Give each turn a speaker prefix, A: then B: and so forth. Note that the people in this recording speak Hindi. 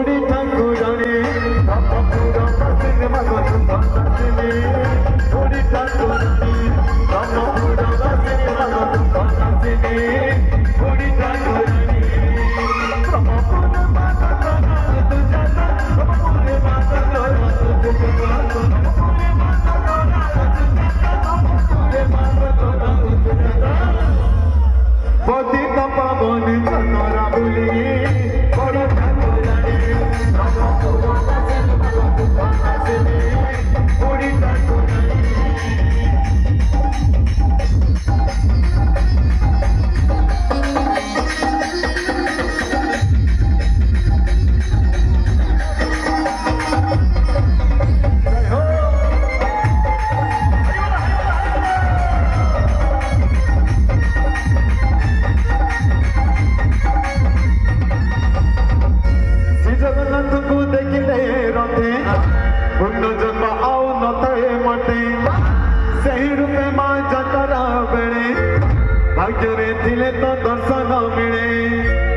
A: बुढ़ी ठाकुरानी रामपुर बसिने मगन बसिने बुढ़ी ठाकुरानी रामपुर बसिने मगन बसिने बुढ़ी ठाकुरानी रामपुर मगन तुझा रामपुर मगन तुझा पति पावन चंद्रा बुली बड़ी ठाकुरानी रामपुर बसिने मगन बसिने बुढ़ी ठाकुरानी जगन्नाथ को देखिले रथे पुण्य जन्म आउ नए मटे सही रूपे माँ जतरा बेले भाग्य रे थिले तो दर्शन मिले।